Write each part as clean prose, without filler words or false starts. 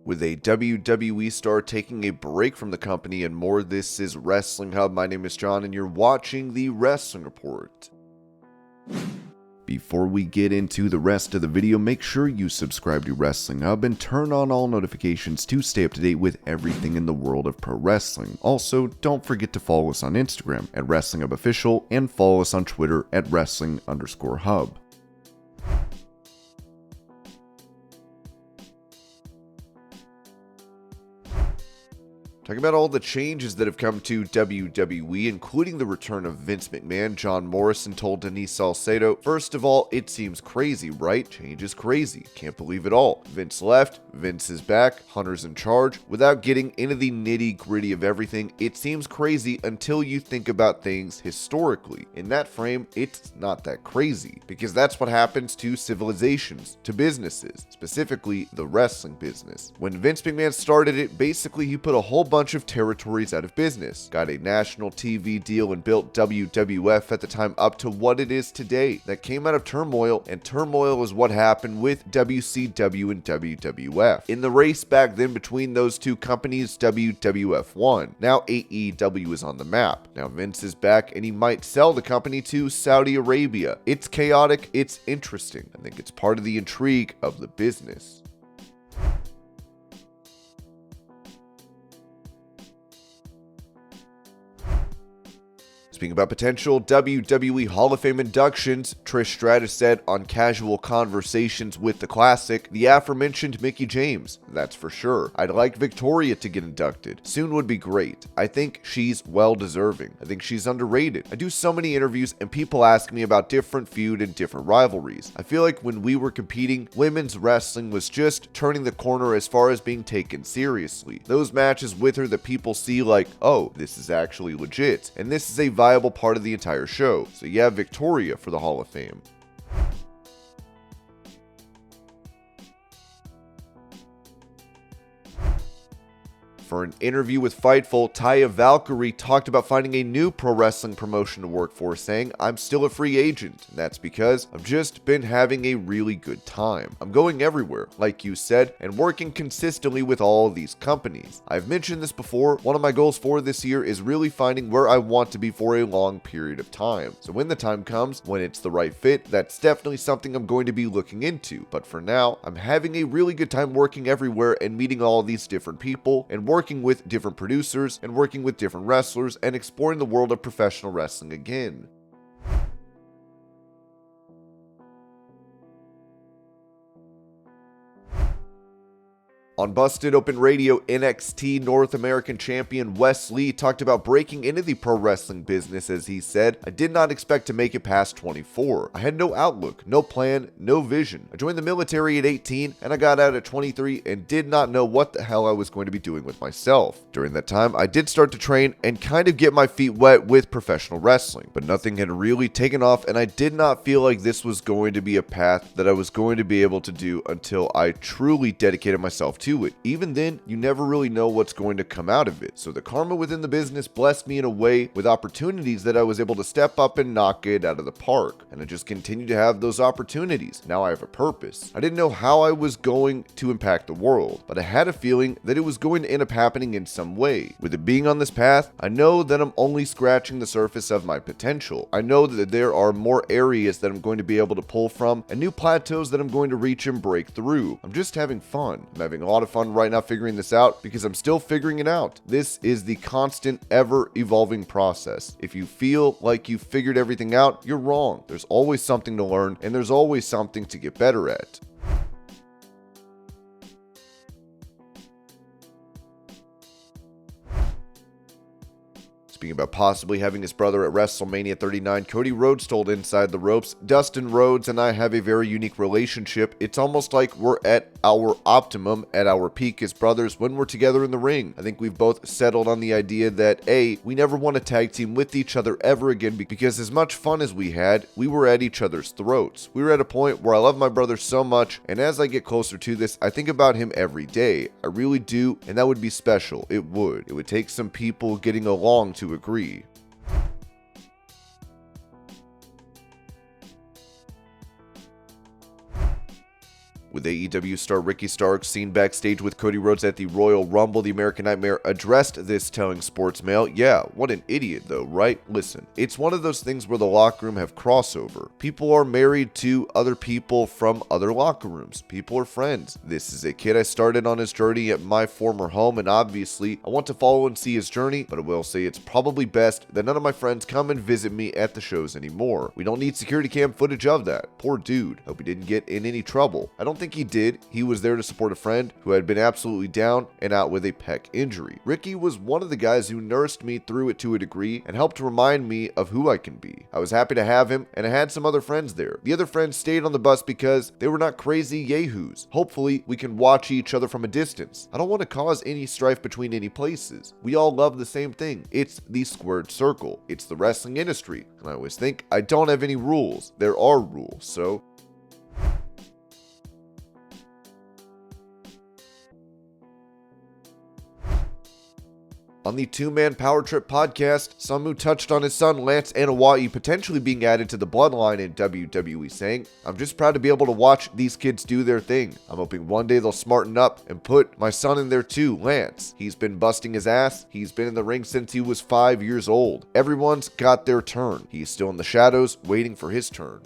With a WWE star taking a break from the company and more, this is Wrestling Hub. My name is John and you're watching the Wrestling Report. Before we get into the rest of the video, make sure you subscribe to Wrestling Hub and turn on all notifications to stay up to date with everything in the world of pro wrestling. Also, don't forget to follow us on Instagram at Wrestling Hub Official and follow us on Twitter at Wrestling_Hub. Talking about all the changes that have come to WWE, including the return of Vince McMahon, John Morrison told Denise Salcedo, "First of all, it seems crazy, right? Change is crazy. Can't believe it all. Vince left, Vince is back, Hunter's in charge. Without getting into the nitty-gritty of everything, it seems crazy until you think about things historically. In that frame, it's not that crazy, because that's what happens to civilizations, to businesses, specifically the wrestling business. When Vince McMahon started it, basically he put a whole bunch of territories out of business, got a national TV deal, and built WWF at the time up to what it is today. That came out of turmoil, and turmoil is what happened with WCW and WWF. In the race back then between those two companies, WWF won. Now AEW is on the map. Now Vince is back and he might sell the company to Saudi Arabia. It's chaotic, it's interesting. I think it's part of the intrigue of the business. Speaking about potential WWE Hall of Fame inductions, Trish Stratus said on Casual Conversations with the Classic, "The aforementioned Mickie James, that's for sure. I'd like Victoria to get inducted. Soon would be great. I think she's well deserving. I think she's underrated. I do so many interviews and people ask me about different feud and different rivalries. I feel like when we were competing, women's wrestling was just turning the corner as far as being taken seriously. Those matches with her that people see like, oh, this is actually legit, and this is a viable part of the entire show. So yeah, Victoria for the Hall of Fame." For an interview with Fightful, Taya Valkyrie talked about finding a new pro wrestling promotion to work for, saying, "I'm still a free agent. That's because I've just been having a really good time. I'm going everywhere, like you said, and working consistently with all of these companies. I've mentioned this before, one of my goals for this year is really finding where I want to be for a long period of time. So when the time comes, when it's the right fit, that's definitely something I'm going to be looking into. But for now, I'm having a really good time working everywhere and meeting all these different people and working with different producers and working with different wrestlers and exploring the world of professional wrestling again." On Busted Open Radio, NXT North American Champion Wes Lee talked about breaking into the pro wrestling business as he said, "I did not expect to make it past 24. I had no outlook, no plan, no vision. I joined the military at 18 and I got out at 23 and did not know what the hell I was going to be doing with myself. During that time, I did start to train and kind of get my feet wet with professional wrestling, but nothing had really taken off and I did not feel like this was going to be a path that I was going to be able to do until I truly dedicated myself to it. Even then, you never really know what's going to come out of it. So the karma within the business blessed me in a way with opportunities that I was able to step up and knock it out of the park. And I just continued to have those opportunities. Now I have a purpose. I didn't know how I was going to impact the world, but I had a feeling that it was going to end up happening in some way. With it being on this path, I know that I'm only scratching the surface of my potential. I know that there are more areas that I'm going to be able to pull from and new plateaus that I'm going to reach and break through. I'm just having fun. I'm having a lot of fun right now figuring this out because I'm still figuring it out. This is the constant, ever-evolving process. If you feel like you've figured everything out, you're wrong. There's always something to learn and there's always something to get better at." Speaking about possibly having his brother at WrestleMania 39, Cody Rhodes told Inside the Ropes, "Dustin Rhodes and I have a very unique relationship. It's almost like we're at our optimum, at our peak as brothers when we're together in the ring. I think we've both settled on the idea that A, we never want to tag team with each other ever again because as much fun as we had, we were at each other's throats. We were at a point where I love my brother so much, and as I get closer to this, I think about him every day. I really do, and that would be special. It would. It would take some people getting along to agree." With AEW star Ricky Starks seen backstage with Cody Rhodes at the Royal Rumble, the American Nightmare addressed this, telling Sports Mail, "Yeah, what an idiot though, right? Listen, it's one of those things where the locker room have crossover. People are married to other people from other locker rooms. People are friends. This is a kid I started on his journey at my former home, and obviously I want to follow and see his journey, but I will say it's probably best that none of my friends come and visit me at the shows anymore. We don't need security cam footage of that. Poor dude. Hope he didn't get in any trouble." I don't think he did. He was there to support a friend who had been absolutely down and out with a pec injury. Ricky was one of the guys who nursed me through it to a degree and helped remind me of who I can be. I was happy to have him, and I had some other friends there. The other friends stayed on the bus because they were not crazy yahoos. Hopefully, we can watch each other from a distance. I don't want to cause any strife between any places. We all love the same thing. It's the squared circle. It's the wrestling industry. And I always think I don't have any rules. There are rules, so on the two-man Power Trip podcast, Samu touched on his son Lance Anoa'i potentially being added to the Bloodline in WWE, saying, "I'm just proud to be able to watch these kids do their thing. I'm hoping one day they'll smarten up and put my son in there too, Lance. He's been busting his ass. He's been in the ring since he was 5 years old. Everyone's got their turn. He's still in the shadows waiting for his turn."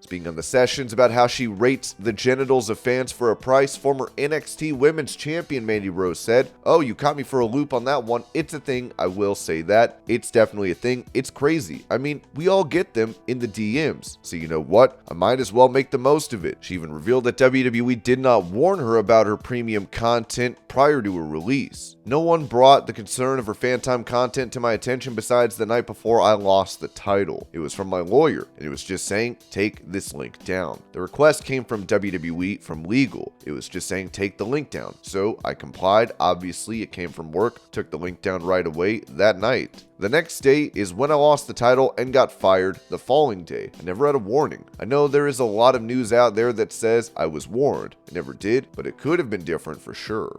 Speaking on the sessions about how she rates the genitals of fans for a price, former NXT Women's Champion Mandy Rose said, "Oh, you caught me for a loop on that one. It's a thing, I will say that. It's definitely a thing. It's crazy. I mean, we all get them in the DMs. So you know what? I might as well make the most of it." She even revealed that WWE did not warn her about her premium content prior to her release. "No one brought the concern of her fan time content to my attention besides the night before I lost the title. It was from my lawyer, and it was just saying, take this link down. The request came from WWE from legal. It was just saying, take the link down. So I complied. Obviously, it came from work, took the link down right away that night. The next day is when I lost the title and got fired the following day. I never had a warning. I know there is a lot of news out there that says I was warned. I never did, but it could have been different for sure."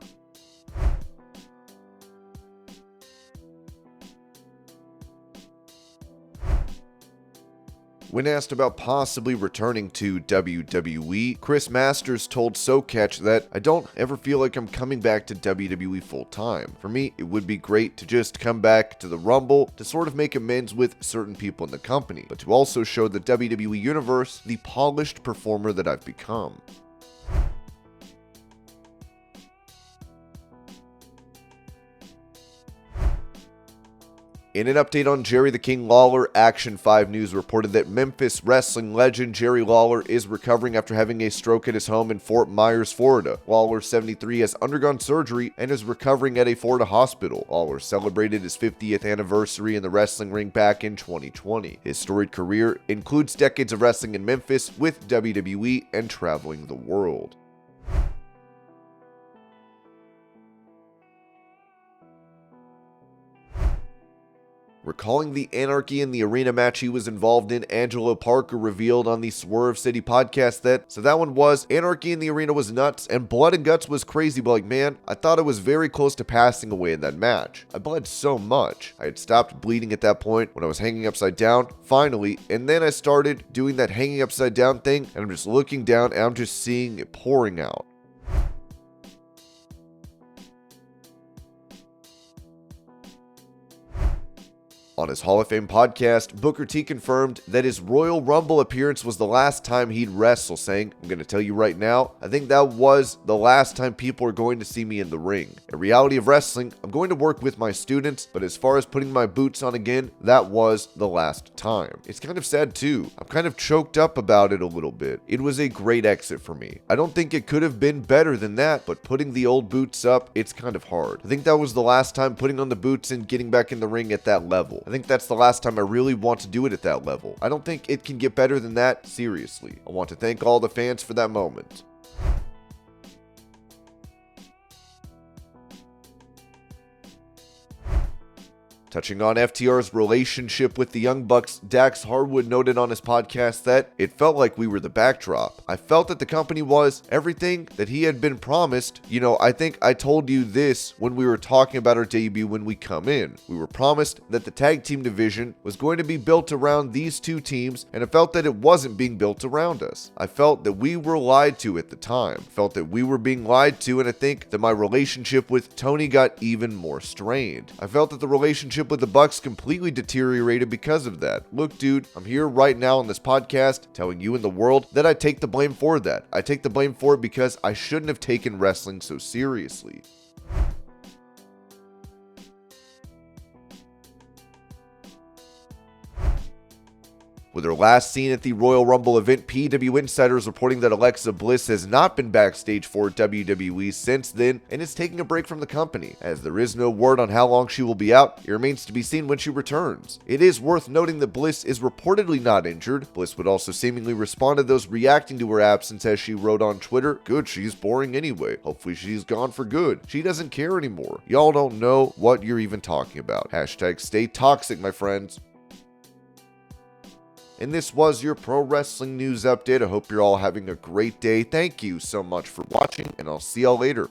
When asked about possibly returning to WWE, Chris Masters told SoCatch that, "I don't ever feel like I'm coming back to WWE full time. For me, it would be great to just come back to the Rumble to sort of make amends with certain people in the company, but to also show the WWE Universe the polished performer that I've become." In an update on Jerry the King Lawler, Action 5 News reported that Memphis wrestling legend Jerry Lawler is recovering after having a stroke at his home in Fort Myers, Florida. Lawler, 73, has undergone surgery and is recovering at a Florida hospital. Lawler celebrated his 50th anniversary in the wrestling ring back in 2020. His storied career includes decades of wrestling in Memphis with WWE and traveling the world. Recalling the Anarchy in the Arena match he was involved in, Angelo Parker revealed on the Swerve City podcast that, "So that one was, Anarchy in the Arena was nuts, and Blood and Guts was crazy, but like, man, I thought I was very close to passing away in that match. I bled so much. I had stopped bleeding at that point when I was hanging upside down, finally, and then I started doing that hanging upside down thing, and I'm just looking down, and I'm just seeing it pouring out." On his Hall of Fame podcast, Booker T confirmed that his Royal Rumble appearance was the last time he'd wrestle, saying, "I'm going to tell you right now, I think that was the last time people are going to see me in the ring. A reality of wrestling, I'm going to work with my students, but as far as putting my boots on again, that was the last time." It's kind of sad too. I'm kind of choked up about it a little bit. It was a great exit for me. I don't think it could have been better than that, but putting the old boots up, it's kind of hard. I think that was the last time putting on the boots and getting back in the ring at that level. I think that's the last time I really want to do it at that level. I don't think it can get better than that, seriously. I want to thank all the fans for that moment. Touching on FTR's relationship with the Young Bucks, Dax Harwood noted on his podcast that it felt like we were the backdrop. I felt that the company was everything that he had been promised. I think I told you this when we were talking about our debut when we come in. We were promised that the tag team division was going to be built around these two teams, and I felt that it wasn't being built around us. I felt that we were lied to at the time. I felt that we were being lied to, and I think that my relationship with Tony got even more strained. I felt that the relationship with the Bucks completely deteriorated because of that. Look, dude, I'm here right now on this podcast telling you and the world that I take the blame for that. I take the blame for it because I shouldn't have taken wrestling so seriously. With her last seen at the Royal Rumble event, PW Insider is reporting that Alexa Bliss has not been backstage for WWE since then and is taking a break from the company. As there is no word on how long she will be out, it remains to be seen when she returns. It is worth noting that Bliss is reportedly not injured. Bliss would also seemingly respond to those reacting to her absence as she wrote on Twitter, "Good, she's boring anyway. Hopefully she's gone for good. She doesn't care anymore. Y'all don't know what you're even talking about. Hashtag stay toxic, my friends." And this was your pro wrestling news update. I hope you're all having a great day. Thank you so much for watching, and I'll see y'all later.